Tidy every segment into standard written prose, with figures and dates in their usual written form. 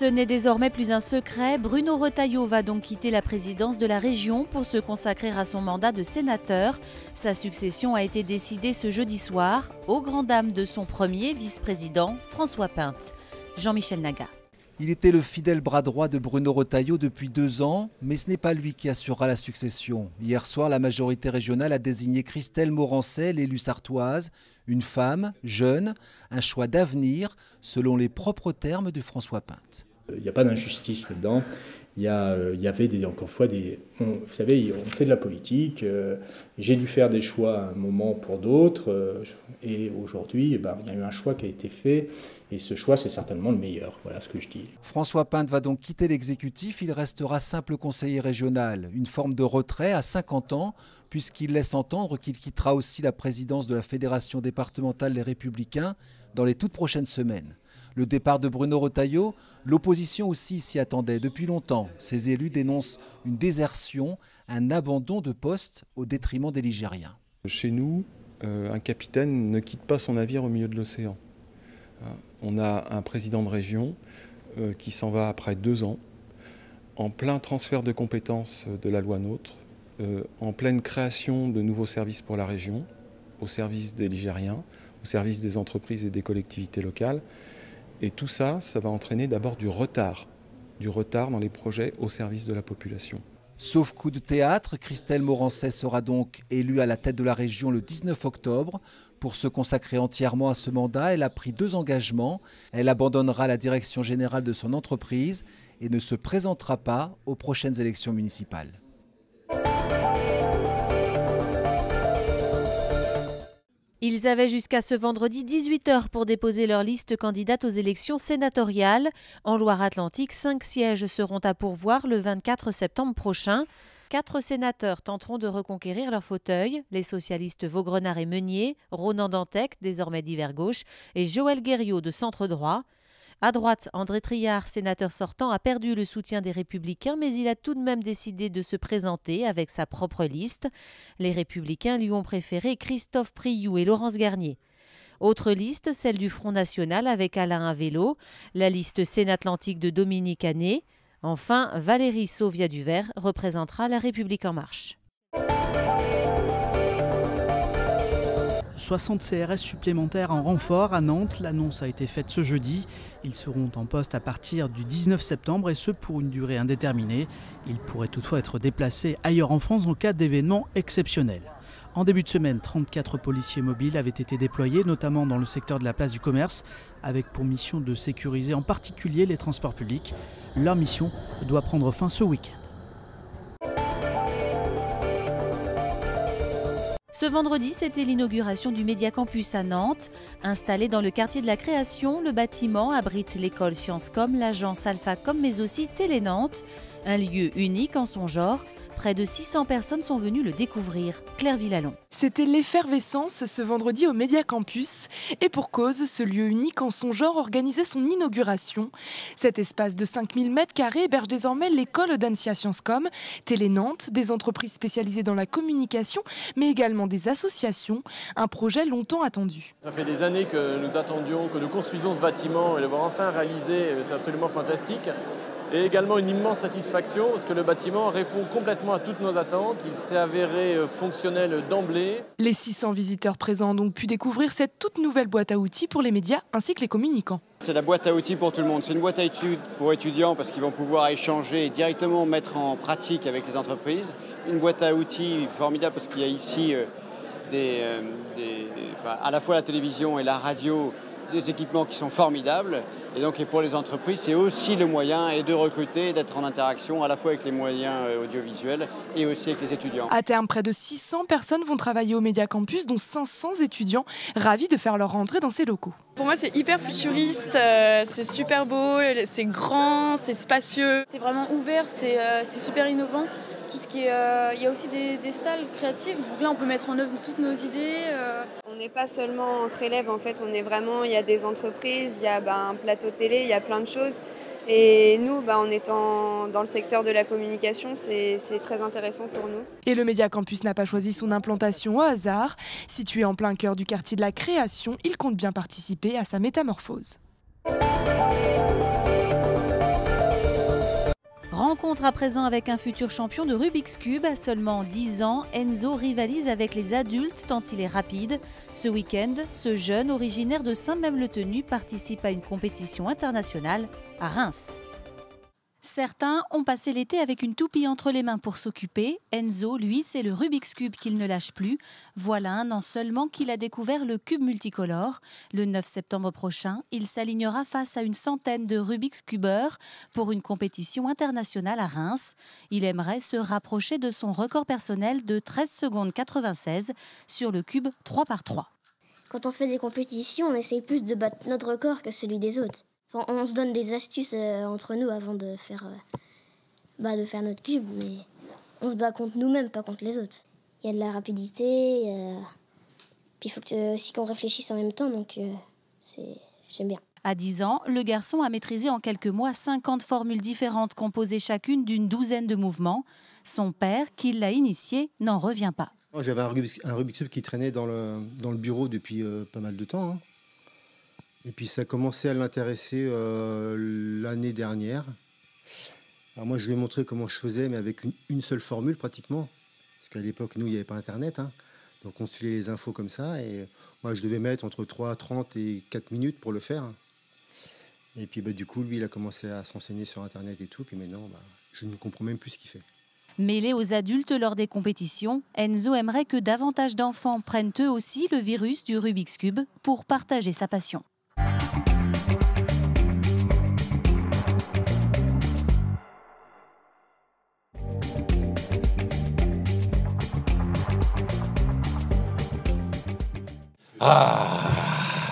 Ce n'est désormais plus un secret, Bruno Retailleau va donc quitter la présidence de la région pour se consacrer à son mandat de sénateur. Sa succession a été décidée ce jeudi soir, aux grandes dames de son premier vice-président, François Pinte. Jean-Michel Naga. Il était le fidèle bras droit de Bruno Retailleau depuis 2 ans, mais ce n'est pas lui qui assurera la succession. Hier soir, la majorité régionale a désigné Christelle Morancet, l'élue sartoise, une femme, jeune, un choix d'avenir, selon les propres termes de François Pinte. Il n'y a pas d'injustice là-dedans. Il y avait encore une fois vous savez, on fait de la politique. J'ai dû faire des choix à un moment pour d'autres. Et aujourd'hui, il y a eu un choix qui a été fait. Et ce choix, c'est certainement le meilleur. Voilà ce que je dis. François Pinte va donc quitter l'exécutif. Il restera simple conseiller régional. Une forme de retrait à 50 ans, puisqu'il laisse entendre qu'il quittera aussi la présidence de la Fédération départementale des Républicains dans les toutes prochaines semaines. Le départ de Bruno Retailleau, l'opposition aussi s'y attendait depuis longtemps. Ces élus dénoncent une désertion, un abandon de poste au détriment des Ligériens. Chez nous, un capitaine ne quitte pas son navire au milieu de l'océan. On a un président de région qui s'en va après 2 ans, en plein transfert de compétences de la loi NOTRe, en pleine création de nouveaux services pour la région, au service des Ligériens, au service des entreprises et des collectivités locales. Et tout ça, ça va entraîner d'abord du retard dans les projets au service de la population. Sauf coup de théâtre, Christelle Morancet sera donc élue à la tête de la région le 19 octobre. Pour se consacrer entièrement à ce mandat, elle a pris 2 engagements. Elle abandonnera la direction générale de son entreprise et ne se présentera pas aux prochaines élections municipales. Ils avaient jusqu'à ce vendredi 18h pour déposer leur liste candidate aux élections sénatoriales. En Loire-Atlantique, 5 sièges seront à pourvoir le 24 septembre prochain. 4 sénateurs tenteront de reconquérir leur fauteuil. Les socialistes Vaugrenard et Meunier, Ronan Dantec, désormais d'hiver gauche, et Joël Guerriot de centre droit. À droite, André Triard, sénateur sortant, a perdu le soutien des Républicains, mais il a tout de même décidé de se présenter avec sa propre liste. Les Républicains lui ont préféré Christophe Priou et Laurence Garnier. Autre liste, celle du Front National avec Alain Avello, la liste Seine-Atlantique de Dominique Hanné. Enfin, Valérie Sauvia-Duvert représentera La République En Marche. 60 CRS supplémentaires en renfort à Nantes. L'annonce a été faite ce jeudi. Ils seront en poste à partir du 19 septembre et ce pour une durée indéterminée. Ils pourraient toutefois être déplacés ailleurs en France en cas d'événements exceptionnels. En début de semaine, 34 policiers mobiles avaient été déployés, notamment dans le secteur de la place du commerce, avec pour mission de sécuriser en particulier les transports publics. Leur mission doit prendre fin ce week-end. Ce vendredi, c'était l'inauguration du Média Campus à Nantes. Installé dans le quartier de la Création, le bâtiment abrite l'école Sciencescom, l'agence Alphacom, mais aussi Télé Nantes. Un lieu unique en son genre. Près de 600 personnes sont venues le découvrir. Claire Villalon. C'était l'effervescence ce vendredi au Média Campus. Et pour cause, ce lieu unique en son genre organisait son inauguration. Cet espace de 5000 m² héberge désormais l'école d'Annecy Sciencescom, Télé Nantes, des entreprises spécialisées dans la communication, mais également des associations. Un projet longtemps attendu. Ça fait des années que nous attendions, que nous construisons ce bâtiment et le voir enfin réalisé, c'est absolument fantastique. Et également une immense satisfaction parce que le bâtiment répond complètement à toutes nos attentes. Il s'est avéré fonctionnel d'emblée. Les 600 visiteurs présents ont donc pu découvrir cette toute nouvelle boîte à outils pour les médias ainsi que les communicants. C'est la boîte à outils pour tout le monde. C'est une boîte à outils pour étudiants parce qu'ils vont pouvoir échanger et directement mettre en pratique avec les entreprises. Une boîte à outils formidable parce qu'il y a ici à la fois la télévision et la radio, des équipements qui sont formidables. Et donc et pour les entreprises, c'est aussi le moyen de recruter, d'être en interaction à la fois avec les moyens audiovisuels et aussi avec les étudiants. À terme, près de 600 personnes vont travailler au Média Campus, dont 500 étudiants, ravis de faire leur rentrée dans ces locaux. Pour moi, c'est hyper futuriste, c'est super beau, c'est grand, c'est spacieux. C'est vraiment ouvert, c'est super innovant. Tout ce qui est, il y a aussi des salles créatives, donc là on peut mettre en œuvre toutes nos idées. On n'est pas seulement entre élèves, en fait, on est vraiment, il y a des entreprises, il y a un plateau télé, il y a plein de choses. Et nous, en étant dans le secteur de la communication, c'est très intéressant pour nous. Et le Média Campus n'a pas choisi son implantation au hasard. Situé en plein cœur du quartier de la Création, il compte bien participer à sa métamorphose. Rencontre à présent avec un futur champion de Rubik's Cube. À seulement 10 ans, Enzo rivalise avec les adultes tant il est rapide. Ce week-end, ce jeune originaire de Saint-Même-le-Tenu participe à une compétition internationale à Reims. Certains ont passé l'été avec une toupie entre les mains pour s'occuper. Enzo, lui, c'est le Rubik's Cube qu'il ne lâche plus. Voilà un an seulement qu'il a découvert le cube multicolore. Le 9 septembre prochain, il s'alignera face à une centaine de Rubik's Cubeurs pour une compétition internationale à Reims. Il aimerait se rapprocher de son record personnel de 13 secondes 96 sur le cube 3x3. Quand on fait des compétitions, on essaye plus de battre notre record que celui des autres. Enfin, on se donne des astuces entre nous avant de faire notre cube, mais on se bat contre nous-mêmes, pas contre les autres. Il y a de la rapidité, puis il faut aussi qu'on réfléchisse en même temps, donc j'aime bien. À 10 ans, le garçon a maîtrisé en quelques mois 50 formules différentes composées chacune d'une douzaine de mouvements. Son père, qui l'a initié, n'en revient pas. J'avais un Rubik's Cube qui traînait dans le bureau depuis pas mal de temps. Et puis ça a commencé à l'intéresser l'année dernière. Alors moi je lui ai montré comment je faisais, mais avec une seule formule pratiquement. Parce qu'à l'époque, nous, il n'y avait pas Internet. Donc on se filait les infos comme ça. Et moi je devais mettre entre 3h30 et 4 minutes pour le faire. Et puis du coup, lui, il a commencé à s'enseigner sur Internet et tout. Puis maintenant, je ne comprends même plus ce qu'il fait. Mêlé aux adultes lors des compétitions, Enzo aimerait que davantage d'enfants prennent eux aussi le virus du Rubik's Cube pour partager sa passion.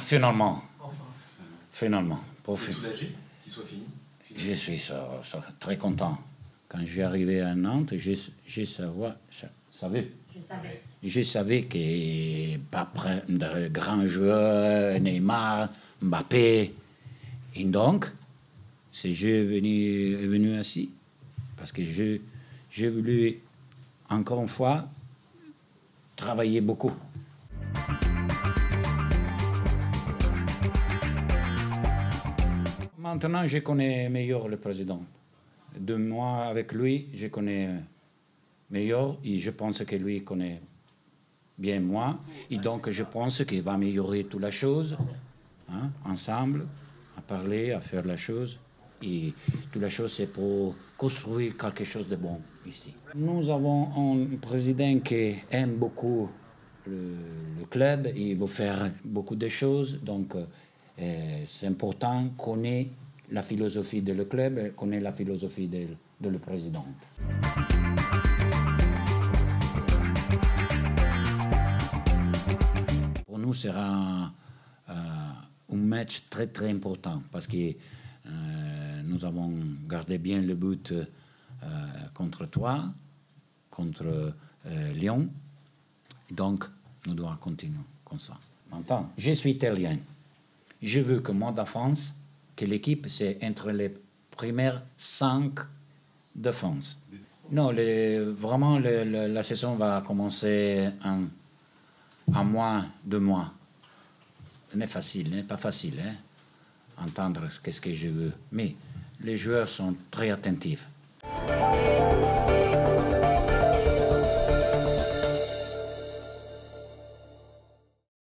Finalement. Pour soulagé qu'il soit fini? Je suis très content. Quand j'ai arrivé à Nantes, je savais que pas prendre grands joueurs, Neymar, Mbappé. Et donc, c'est venu ainsi. Parce que j'ai voulu, encore une fois, travailler beaucoup. Maintenant, je connais meilleur le président. 2 mois avec lui, je connais meilleur et je pense que lui connaît bien moi. Et donc, je pense qu'il va améliorer toute la chose, ensemble, à parler, à faire la chose. Et toute la chose, c'est pour construire quelque chose de bon ici. Nous avons un président qui aime beaucoup le club et il veut faire beaucoup de choses. Donc, c'est important qu'on ait la philosophie de le club, qu'on ait la philosophie de le président. Pour nous, ce sera un match très très important parce que nous avons gardé bien le but contre toi, contre Lyon. Donc, nous devons continuer comme ça. Maintenant, je suis italien. Je veux que moi, de France, que l'équipe, c'est entre les premières 5 de France. Non, vraiment, la saison va commencer en mois, 2 mois. Ce n'est pas facile, entendre ce que je veux. Mais les joueurs sont très attentifs.